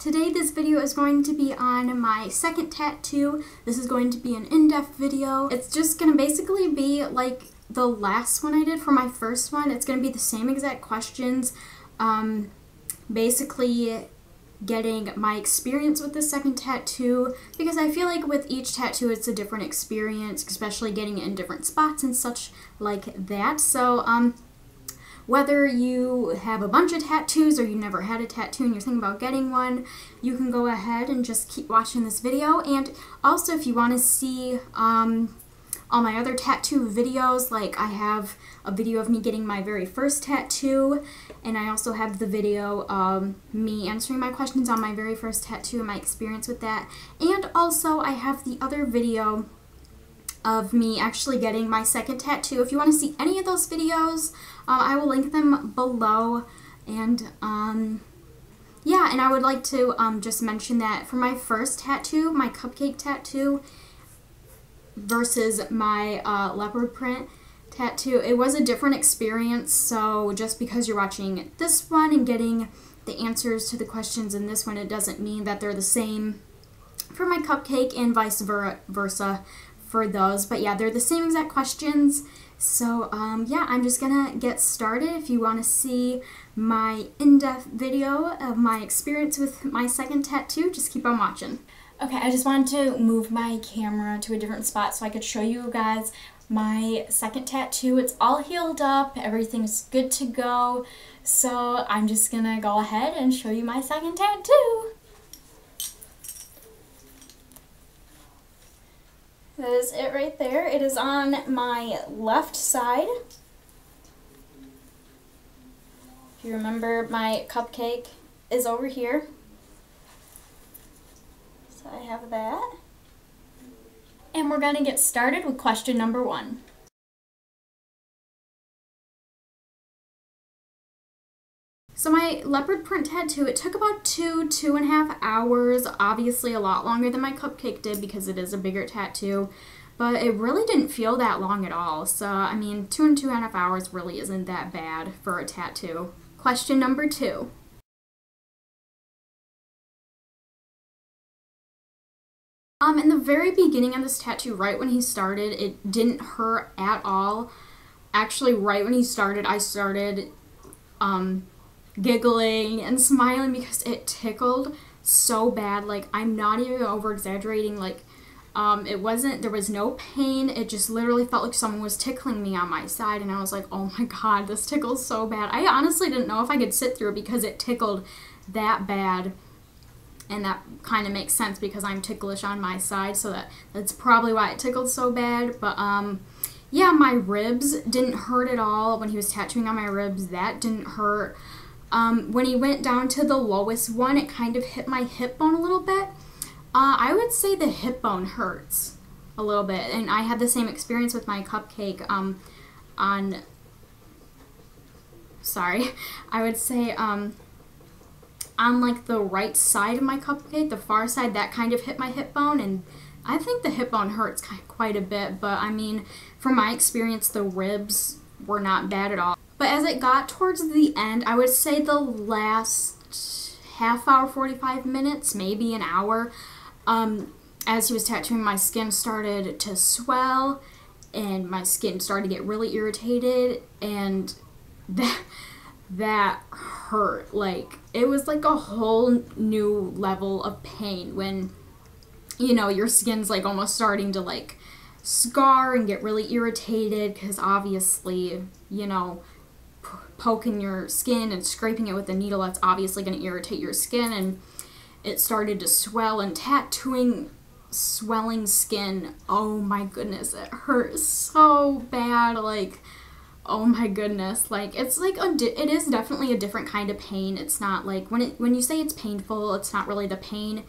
Today this video is going to be on my second tattoo. This is going to be an in-depth video. It's just going to basically be like the last one I did for my first one. It's going to be the same exact questions. Basically getting my experience with the second tattoo, because I feel like with each tattoo it's a different experience, especially getting it in different spots and such like that. So whether you have a bunch of tattoos or you never had a tattoo and you're thinking about getting one, you can go ahead and just keep watching this video. And also if you want to see all my other tattoo videos, like I have a video of me getting my very first tattoo, and I also have the video of me answering my questions on my very first tattoo and my experience with that. And also I have the other video of me actually getting my second tattoo. If you want to see any of those videos, I will link them below. And yeah, and I would like to just mention that for my first tattoo, my cupcake tattoo versus my leopard print tattoo, it was a different experience. So just because you're watching this one and getting the answers to the questions in this one, it doesn't mean that they're the same for my cupcake, and vice versa for those. But yeah, they're the same exact questions. So yeah, I'm just gonna get started. If you want to see my in-depth video of my experience with my second tattoo, just keep on watching. Okay, I just wanted to move my camera to a different spot so I could show you guys my second tattoo. It's all healed up, everything's good to go. So I'm just gonna go ahead and show you my second tattoo. That is it right there. It is on my left side. If you remember, my cupcake is over here. So I have that. And we're gonna get started with question number 1. So my leopard print tattoo, it took about 2.5 hours, obviously a lot longer than my cupcake did because it is a bigger tattoo, but it really didn't feel that long at all. So, I mean, 2.5 hours really isn't that bad for a tattoo. Question number 2. In the very beginning of this tattoo, right when he started, it didn't hurt at all. Actually, right when he started, I started, giggling and smiling because it tickled so bad. Like, I'm not even over exaggerating. Like, there was no pain. It just literally felt like someone was tickling me on my side, and I was like, oh my god, this tickles so bad. I honestly didn't know if I could sit through it because it tickled that bad. And that kind of makes sense because I'm ticklish on my side, so that's probably why it tickled so bad. But yeah, my ribs didn't hurt at all. When he was tattooing on my ribs, that didn't hurt. When he went down to the lowest one, it kind of hit my hip bone a little bit. I would say the hip bone hurts a little bit, and I had the same experience with my cupcake I would say on like the right side of my cupcake, the far side, that kind of hit my hip bone, and I think the hip bone hurts quite a bit. But I mean, from my experience, the ribs were not bad at all. But as it got towards the end, I would say the last half hour, 45 minutes, maybe an hour, as he was tattooing, my skin started to swell and my skin started to get really irritated, and that hurt. Like, it was like a whole new level of pain when, you know, your skin's like almost starting to like scar and get really irritated, because obviously, you know, poking your skin and scraping it with a needle, that's obviously going to irritate your skin. And it started to swell, and tattooing swelling skin, oh my goodness, it hurt so bad. Like, oh my goodness, like, it's like it is definitely a different kind of pain. It's not like when you say it's painful, it's not really the pain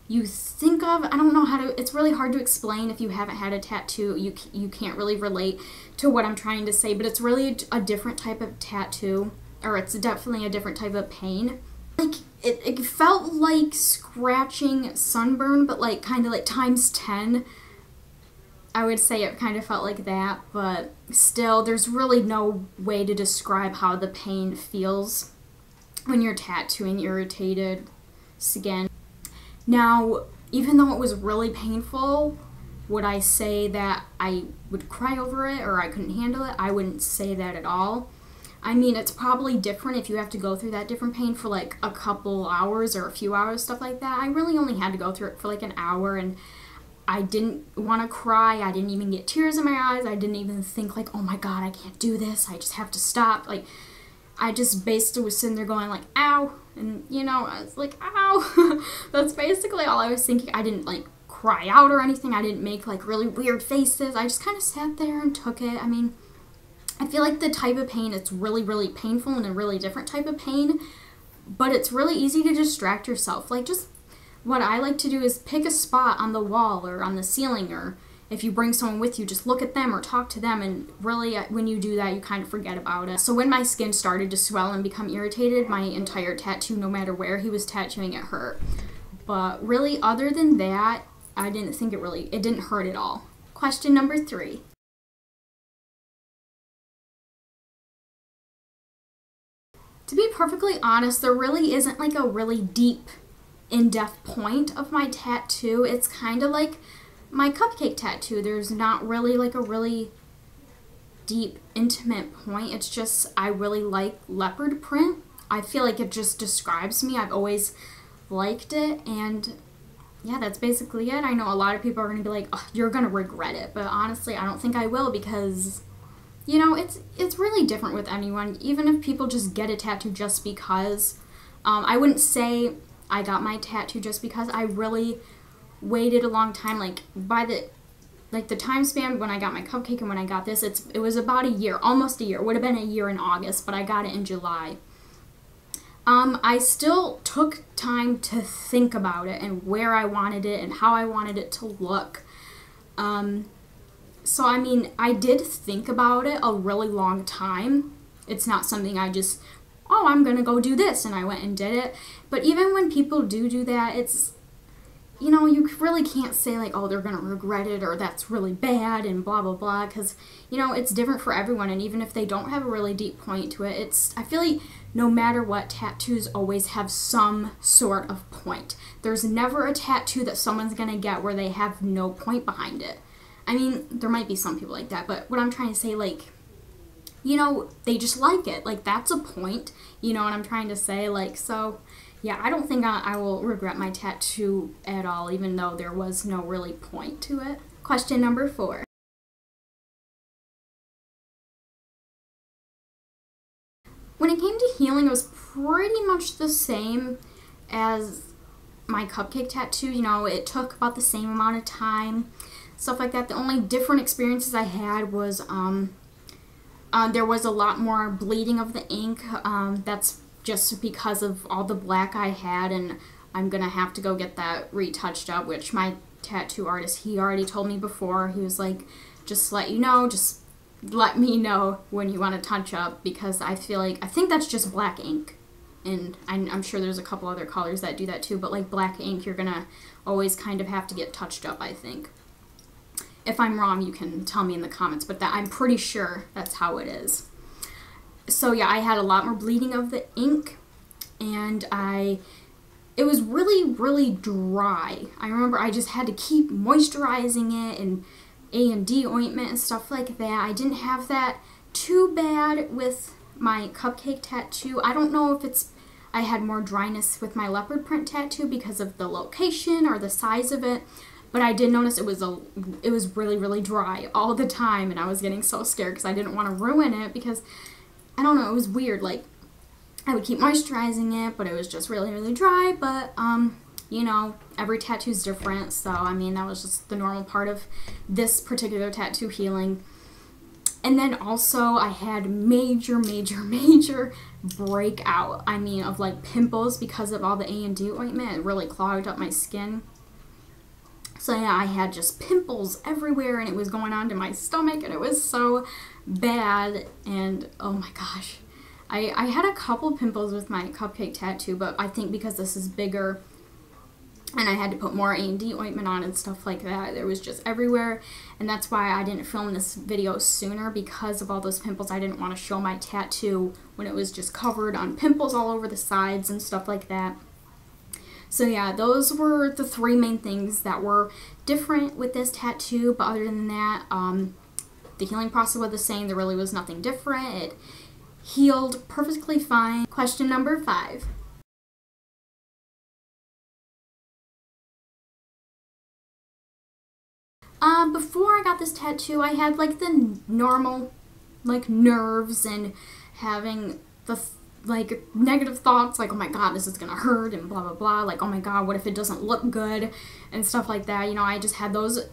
you think of. I don't know how to, it's really hard to explain. If you haven't had a tattoo, you can't really relate to what I'm trying to say, but it's really a different type of tattoo, or it's definitely a different type of pain. Like, it felt like scratching sunburn, but like kind of like times 10. I would say it kind of felt like that, but still, there's really no way to describe how the pain feels when you're tattooing irritated skin. Now, even though it was really painful, would I say that I would cry over it or I couldn't handle it? I wouldn't say that at all. I mean, it's probably different if you have to go through that different pain for like a couple hours or a few hours, stuff like that. I really only had to go through it for like an hour, and I didn't want to cry. I didn't even get tears in my eyes. I didn't even think like, oh my God, I can't do this. I just have to stop. Like, I just basically was sitting there going like, ow. And, you know, I was like, ow. That's basically all I was thinking. I didn't like cry out or anything. I didn't make like really weird faces. I just kind of sat there and took it. I mean, I feel like the type of pain, it's really, really painful and a really different type of pain, but it's really easy to distract yourself. Like, just what I like to do is pick a spot on the wall or on the ceiling, or if you bring someone with you, just look at them or talk to them, and really when you do that, you kind of forget about it. So when my skin started to swell and become irritated, my entire tattoo, no matter where he was tattooing, it hurt. But really, other than that, I didn't think it didn't hurt at all. Question number 3. To be perfectly honest, there really isn't like a really deep, in-depth point of my tattoo. It's kind of like my cupcake tattoo. There's not really like a really deep, intimate point. It's just I really like leopard print. I feel like it just describes me. I've always liked it, and yeah, that's basically it. I know a lot of people are going to be like, oh, you're going to regret it, but honestly, I don't think I will, because you know, it's really different with anyone. Even if people just get a tattoo just because, I wouldn't say I got my tattoo just because. I really waited a long time. Like, by the time span when I got my cupcake and when I got this, it was about a year, almost a year. It would have been a year in August, but I got it in July. I still took time to think about it and where I wanted it and how I wanted it to look. So, I mean, I did think about it a really long time. It's not something I just, oh, I'm going to go do this, and I went and did it. But even when people do that, it's, you know, you really can't say, like, oh, they're going to regret it, or that's really bad, and blah, blah, blah, because, you know, it's different for everyone, and even if they don't have a really deep point to it, I feel like no matter what, tattoos always have some sort of point. There's never a tattoo that someone's going to get where they have no point behind it. I mean, there might be some people like that, but what I'm trying to say, like, you know, they just like it. Like, that's a point, you know what I'm trying to say? Like, so, yeah, I don't think I will regret my tattoo at all, even though there was no really point to it. Question number 4. When it came to healing, it was pretty much the same as my cupcake tattoo. You know, it took about the same amount of time. Stuff like that. The only different experiences I had was there was a lot more bleeding of the ink. That's just because of all the black I had, and I'm gonna have to go get that retouched up, which my tattoo artist, he already told me before. He was like, just let me know when you want to touch up, because I think that's just black ink, and I'm sure there's a couple other colors that do that too, but like black ink, you're gonna always kind of have to get touched up, I think. If I'm wrong, you can tell me in the comments, but I'm pretty sure that's how it is. So yeah, I had a lot more bleeding of the ink, and it was really, really dry. I remember I just had to keep moisturizing it and A&D ointment and stuff like that. I didn't have that too bad with my cupcake tattoo. I don't know if I had more dryness with my leopard print tattoo because of the location or the size of it. But I did notice it was really, really dry all the time, and I was getting so scared because I didn't want to ruin it, because, I don't know, it was weird. Like, I would keep moisturizing it, but it was just really, really dry. But, you know, every tattoo's different, so, I mean, that was just the normal part of this particular tattoo healing. And then also, I had major, major, major breakout, I mean, of, like, pimples because of all the A&D ointment. It really clogged up my skin. So yeah, I had just pimples everywhere, and it was going on to my stomach, and it was so bad, and oh my gosh. I had a couple pimples with my cupcake tattoo, but I think because this is bigger, and I had to put more A&D ointment on and stuff like that, it was just everywhere, and that's why I didn't film this video sooner, because of all those pimples. I didn't want to show my tattoo when it was just covered on pimples all over the sides and stuff like that. So yeah, those were the three main things that were different with this tattoo, but other than that, the healing process was the same. There really was nothing different. It healed perfectly fine. Question number 5. Before I got this tattoo, I had like the normal like nerves and having the like negative thoughts like, oh my god, this is gonna hurt and blah blah blah, like, oh my god, what if it doesn't look good and stuff like that. You know, I just had those,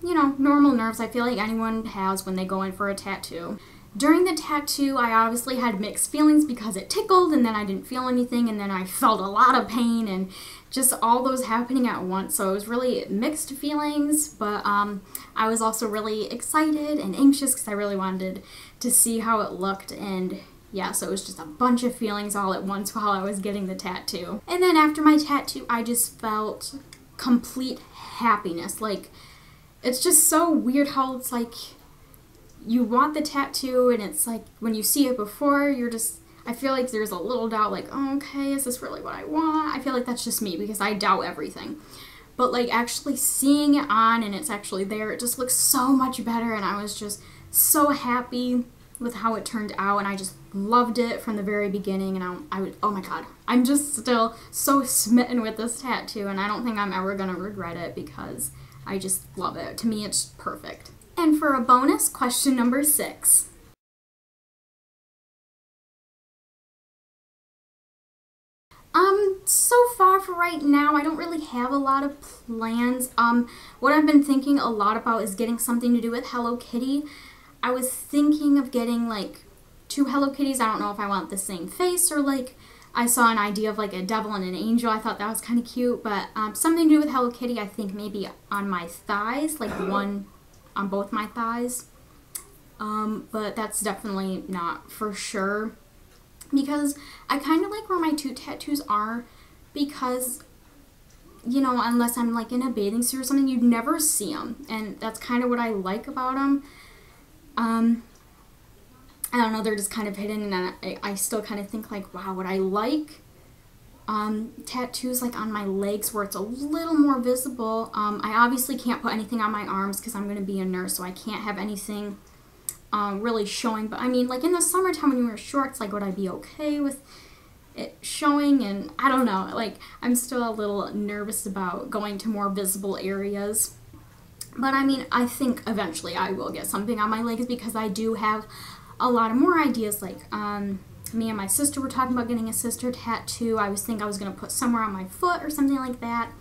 you know, normal nerves I feel like anyone has when they go in for a tattoo. During the tattoo, I obviously had mixed feelings because it tickled and then I didn't feel anything and then I felt a lot of pain and just all those happening at once. So it was really mixed feelings, but I was also really excited and anxious because I really wanted to see how it looked. And yeah, so it was just a bunch of feelings all at once while I was getting the tattoo. And then after my tattoo, I just felt complete happiness. Like, it's just so weird how it's like you want the tattoo and it's like when you see it before, you're just, I feel like there's a little doubt like, oh, okay, is this really what I want? I feel like that's just me because I doubt everything. But like actually seeing it on and it's actually there, it just looks so much better, and I was just so happy with how it turned out, and I just loved it from the very beginning. And I would, oh my god, I'm just still so smitten with this tattoo, and I don't think I'm ever gonna regret it because I just love it. To me, it's perfect. And for a bonus, question number 6. So far for right now, I don't really have a lot of plans. What I've been thinking a lot about is getting something to do with Hello Kitty. I was thinking of getting like 2 Hello Kitties. I don't know if I want the same face or like I saw an idea of like a devil and an angel. I thought that was kind of cute, but something to do with Hello Kitty, I think maybe on my thighs, like one on both my thighs. But that's definitely not for sure because I kind of like where my 2 tattoos are because, you know, unless I'm like in a bathing suit or something, you'd never see them, and that's kind of what I like about them. I don't know, they're just kind of hidden, and I still kind of think like, wow, would I like tattoos like on my legs where it's a little more visible. I obviously can't put anything on my arms because I'm going to be a nurse, so I can't have anything really showing. But I mean, like in the summertime when you wear shorts, like would I be okay with it showing? And I don't know, like I'm still a little nervous about going to more visible areas. But I mean, I think eventually I will get something on my legs because I do have a lot of more ideas. Like me and my sister were talking about getting a sister tattoo. I was thinking I was going to put somewhere on my foot or something like that.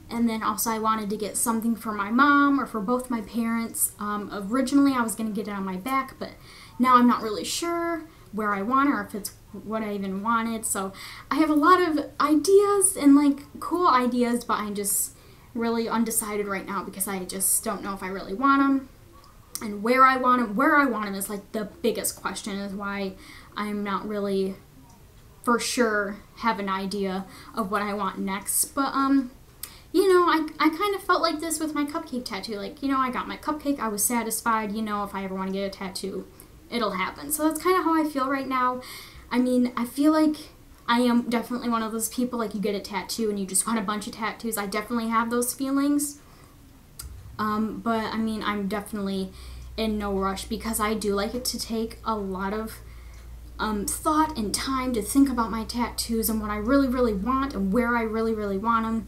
And then also I wanted to get something for my mom or for both my parents. Originally I was going to get it on my back, but now I'm not really sure where I want it or if it's what I even wanted. So I have a lot of ideas and like cool ideas, but I'm just really undecided right now because I just don't know if I really want them and where I want them. Where I want them is like the biggest question, is why I'm not really for sure have an idea of what I want next. But you know, I kind of felt like this with my cupcake tattoo. Like, you know, I got my cupcake, I was satisfied. You know, if I ever want to get a tattoo, it'll happen. So that's kind of how I feel right now. I mean, I feel like I am definitely one of those people, like you get a tattoo and you just want a bunch of tattoos. I definitely have those feelings. But I mean, I'm definitely in no rush because I do like it to take a lot of thought and time to think about my tattoos and what I really, really want and where I really, really want them.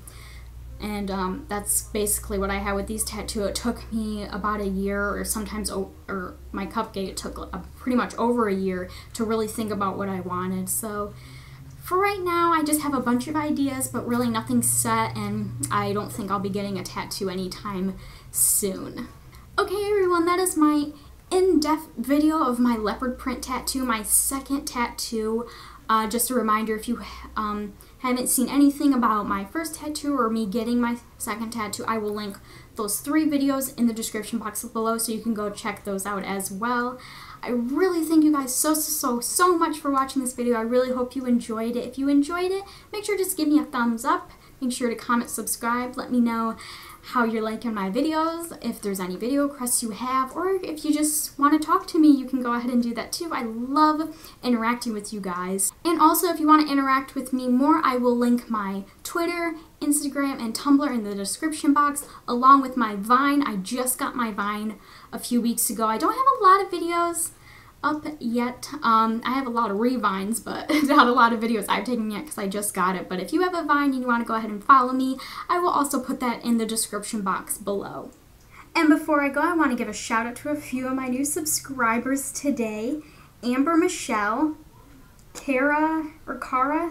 And that's basically what I had with these tattoos. It took me about a year, or sometimes, or my cupcake, it took pretty much over a year to really think about what I wanted. So for right now, I just have a bunch of ideas, but really nothing's set, and I don't think I'll be getting a tattoo anytime soon. Okay, everyone, that is my in-depth video of my leopard print tattoo, my second tattoo. Just a reminder, if you haven't seen anything about my first tattoo or me getting my second tattoo, I will link those 3 videos in the description box below so you can go check those out as well. I really thank you guys so much for watching this video. I really hope you enjoyed it. If you enjoyed it, make sure to just give me a thumbs up. Make sure to comment, subscribe. Let me know how you're liking my videos, if there's any video requests you have, or if you just want to talk to me, you can go ahead and do that too. I love interacting with you guys. And also, if you want to interact with me more, I will link my Twitter, Instagram, and Tumblr in the description box, along with my Vine. I just got my Vine a few weeks ago. I don't have a lot of videos up yet. I have a lot of revines, but not a lot of videos I've taken yet because I just got it. But if you have a Vine and you want to go ahead and follow me, I will also put that in the description box below. And before I go, I want to give a shout out to a few of my new subscribers today. Amber Michelle, Cara,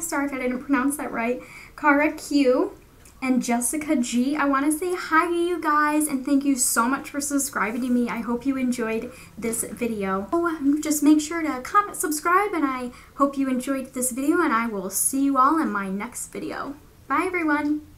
sorry if I didn't pronounce that right, Cara Q, and Jessica G. I want to say hi to you guys and thank you so much for subscribing to me. I hope you enjoyed this video. Just make sure to comment, subscribe, and I hope you enjoyed this video, and I will see you all in my next video. Bye everyone!